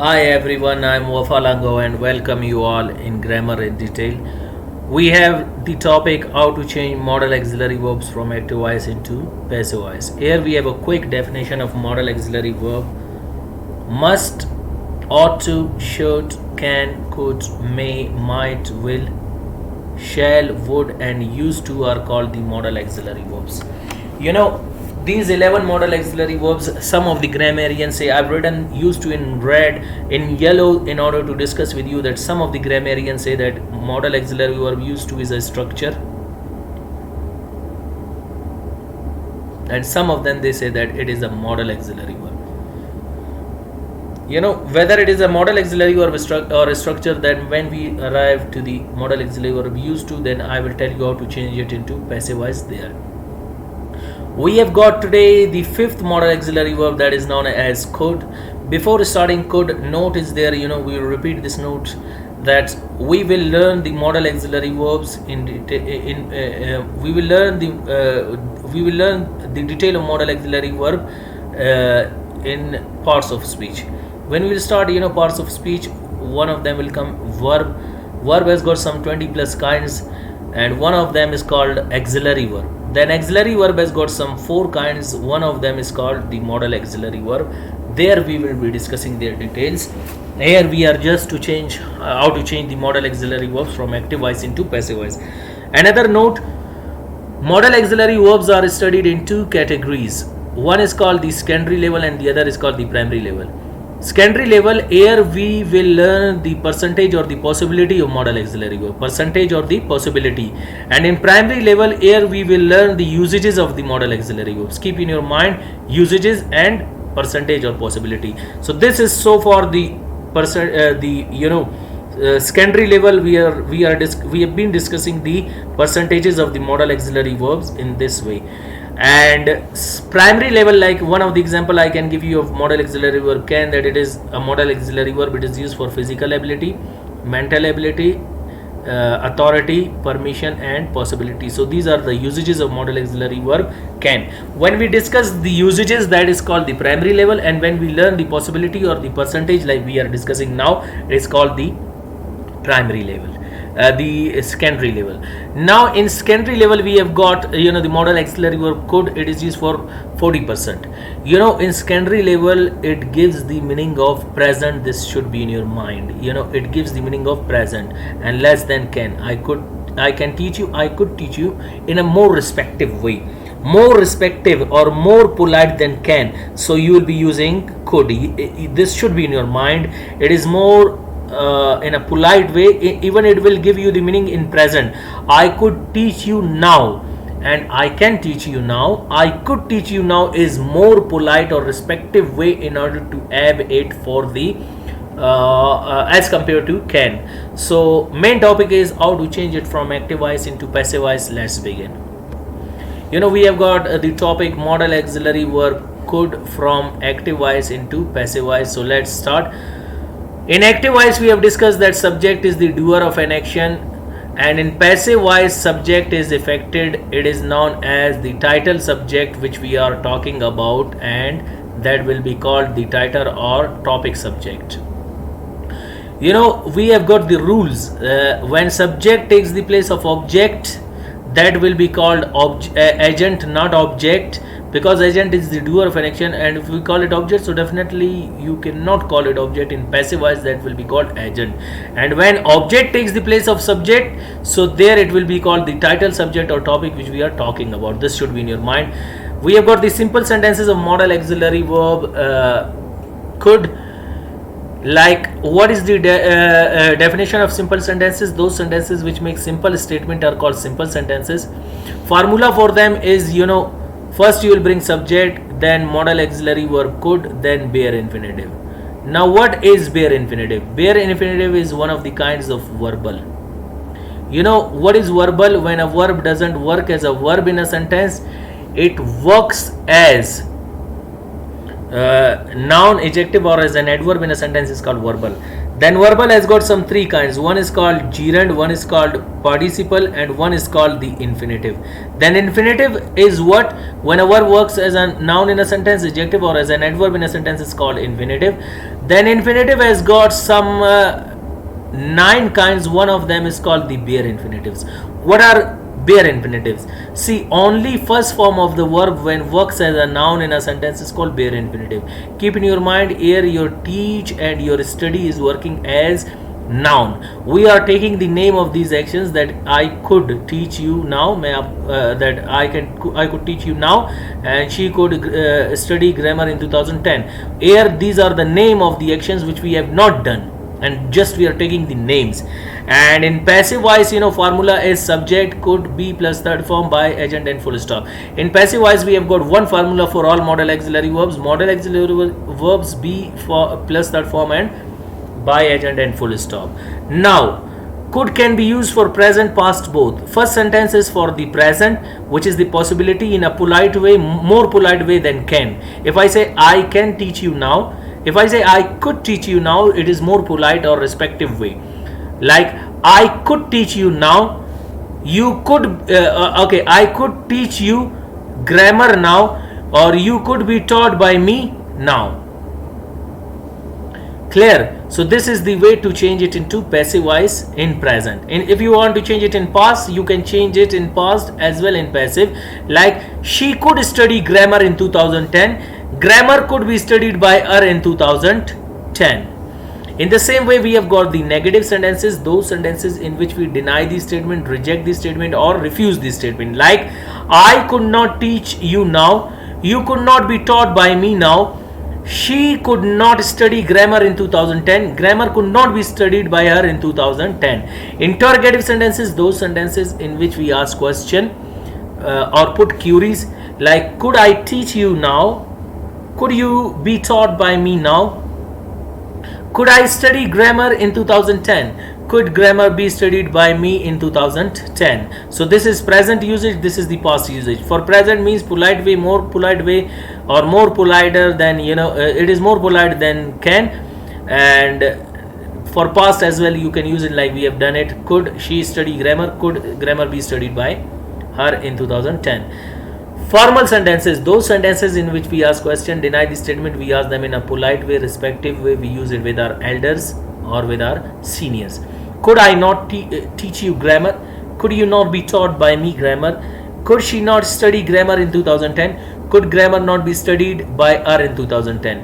Hi everyone, I'm Wafalango and welcome you all in Grammar in Detail. We have the topic how to change modal auxiliary verbs from active voice into passive voice. Here we have a quick definition of modal auxiliary verb. Must, ought to, should, can, could, may, might, will, shall, would and used to are called the modal auxiliary verbs. These 11 modal auxiliary verbs, some of the grammarians say, I've written used to in red, in yellow in order to discuss with you that some of the grammarians say that modal auxiliary verb used to is a structure, and some of them they say that it is a modal auxiliary verb. Whether it is a modal auxiliary verb or a structure, then when we arrive to the modal auxiliary verb used to, then I will tell you how to change it into passive voice there. We have got today the fifth modal auxiliary verb, that is known as could. Before starting could, note is there, we will repeat this note that we will learn the modal auxiliary verbs we will learn the detail of modal auxiliary verb in parts of speech. When we will start parts of speech, one of them will come verb. Verb has got some 20 plus kinds, and one of them is called auxiliary verb. Then auxiliary verb has got some 4 kinds. One of them is called the modal auxiliary verb. There we will be discussing their details. Here we are just to change how to change the modal auxiliary verbs from active voice into passive voice. Another note, modal auxiliary verbs are studied in 2 categories. One is called the secondary level and the other is called the primary level. Secondary level, here we will learn the percentage or the possibility of modal auxiliary verb, percentage or the possibility. And in primary level, here we will learn the usages of the modal auxiliary verbs. Keep in your mind usages and percentage or possibility. So this is so far the secondary level. We have been discussing the percentages of the modal auxiliary verbs in this way. And primary level, like one of the example I can give you of modal auxiliary verb can, that it is a modal auxiliary verb. It is used for physical ability, mental ability, authority, permission and possibility. So these are the usages of modal auxiliary verb can. When we discuss the usages, that is called the primary level, and when we learn the possibility or the percentage like we are discussing now, it is called the primary level. The secondary level. Now in secondary level we have got the modal auxiliary verb could. It is used for 40%. In secondary level it gives the meaning of present. This should be in your mind. It gives the meaning of present. And less than can. I can teach you, I could teach you in a more respective way, more respective or more polite than can. So you will be using could. This should be in your mind. It is more in a polite way. Even it will give you the meaning in present. I could teach you now and I can teach you now. I could teach you now is more polite or respective way in order to add it for the as compared to can. So main topic is how to change it from active voice into passive voice. Let's begin. We have got the topic modal auxiliary verb could from active voice into passive voice. So let's start. In active voice we have discussed that subject is the doer of an action, and in passive voice subject is affected. It is known as the title subject which we are talking about, and that will be called the title or topic subject. We have got the rules. When subject takes the place of object, that will be called agent, not object, because agent is the doer of an action, and if we call it object, so definitely you cannot call it object. In passive voice that will be called agent. And when object takes the place of subject, so there it will be called the title subject or topic which we are talking about. This should be in your mind. We have got the simple sentences of modal auxiliary verb could. Like, what is the definition of simple sentences? Those sentences which make simple statement are called simple sentences. Formula for them is, first you will bring subject, then modal auxiliary verb could, then bare infinitive. Now what is bare infinitive? Bare infinitive is one of the kinds of verbal. What is verbal? When a verb doesn't work as a verb in a sentence, it works as noun, adjective or as an adverb in a sentence is called verbal. Then verbal has got some three kinds. One is called gerund, one is called participle, and one is called the infinitive. Then infinitive is what? When a verb works as a noun in a sentence, adjective, or as an adverb in a sentence is called infinitive. Then infinitive has got some 9 kinds. One of them is called the bare infinitives. What are bare infinitives? See, only first form of the verb when works as a noun in a sentence is called bare infinitive. Keep in your mind, here your teach and your study is working as noun. We are taking the name of these actions, that I could teach you now, that I could teach you now, and she could study grammar in 2010. Here these are the name of the actions which we have not done, and just we are taking the names. And in passive voice, formula is subject, could, be plus third form, by, agent, and full stop. In passive voice, we have got one formula for all modal auxiliary verbs. Modal auxiliary verbs, be for plus third form and by, agent, and full stop. Now could can be used for present, past, both. First sentence is for the present, which is the possibility in a polite way, more polite way than can. If I say I can teach you now, if I say I could teach you now, it is more polite or respective way. Like I could teach you now, you could I could teach you grammar now, or you could be taught by me now. Clear? So this is the way to change it into passive voice in present. And if you want to change it in past, you can change it in past as well in passive. Like she could study grammar in 2010. Grammar could be studied by her in 2010. In the same way, we have got the negative sentences, those sentences in which we deny the statement, reject the statement, or refuse the statement. Like I could not teach you now, you could not be taught by me now, she could not study grammar in 2010. Grammar could not be studied by her in 2010. Interrogative sentences, those sentences in which we ask question or put queries, like could I teach you now? Could you be taught by me now? Could I study grammar in 2010? Could grammar be studied by me in 2010? So this is present usage, this is the past usage. For present means polite way, more polite way, or more politer than, it is more polite than can. And for past as well, you can use it like we have done it. Could she study grammar? Could grammar be studied by her in 2010? Formal sentences, those sentences in which we ask question, deny the statement, we ask them in a polite way, respective way. We use it with our elders or with our seniors. Could I not teach you grammar? Could you not be taught by me grammar? Could she not study grammar in 2010? Could grammar not be studied by her in 2010?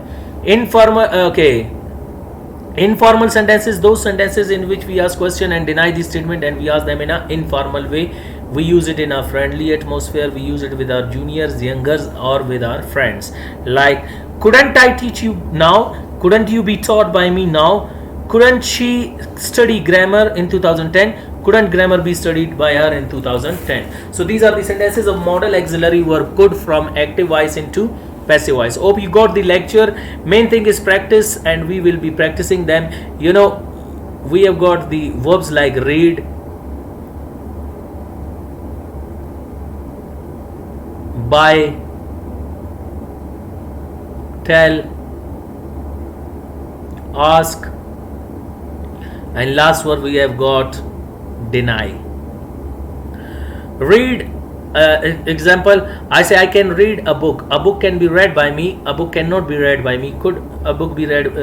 Informal sentences, those sentences in which we ask question and deny the statement, and we ask them in an informal way. We use it in a friendly atmosphere. We use it with our juniors, youngers, or with our friends. Like, couldn't I teach you now? Couldn't you be taught by me now? Couldn't she study grammar in 2010? Couldn't grammar be studied by her in 2010? So these are the sentences of modal auxiliary verb could from active voice into passive voice. Hope you got the lecture. Main thing is practice, and we will be practicing them. We have got the verbs like read, buy, tell, ask, and last word we have got deny. Read, example, I say I can read a book. A book can be read by me. A book cannot be read by me. Could a book be read?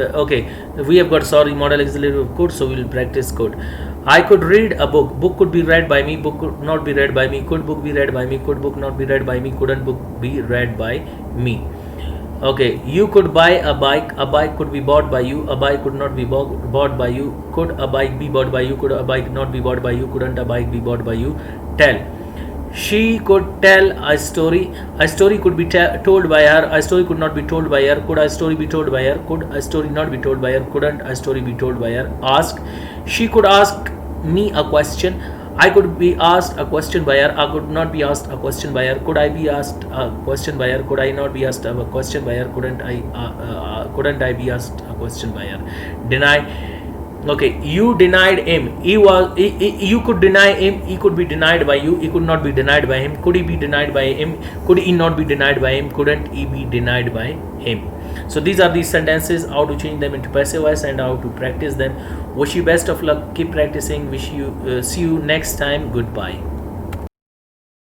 We have got modal auxiliary of could, so we will practice could. I could read a book. Book could be read by me. Book could not be read by me. Could book be read by me? Could book not be read by me? Couldn't book be read by me? Okay, you could buy a bike. A bike could be bought by you. A bike could not be bought by you. Could a bike be bought by you? Could a bike not be bought by you? Couldn't a bike be bought by you? Tell. She could tell a story. A story could be told by her. A story could not be told by her. Could a story be told by her? Could a story not be told by her? Couldn't a story be told by her? Ask. She could ask me a question. I could be asked a question by her. I could not be asked a question by her. Could I be asked a question by her? Could I not be asked a question by her? Couldn't I be asked a question by her? Deny. Okay, you denied him. You could deny him. He could be denied by you. He could not be denied by him. Could he be denied by him? Could he not be denied by him? Couldn't he be denied by him? So these are the sentences, how to change them into passive voice and how to practice them. Wish you best of luck. Keep practicing. Wish you see you next time. Goodbye.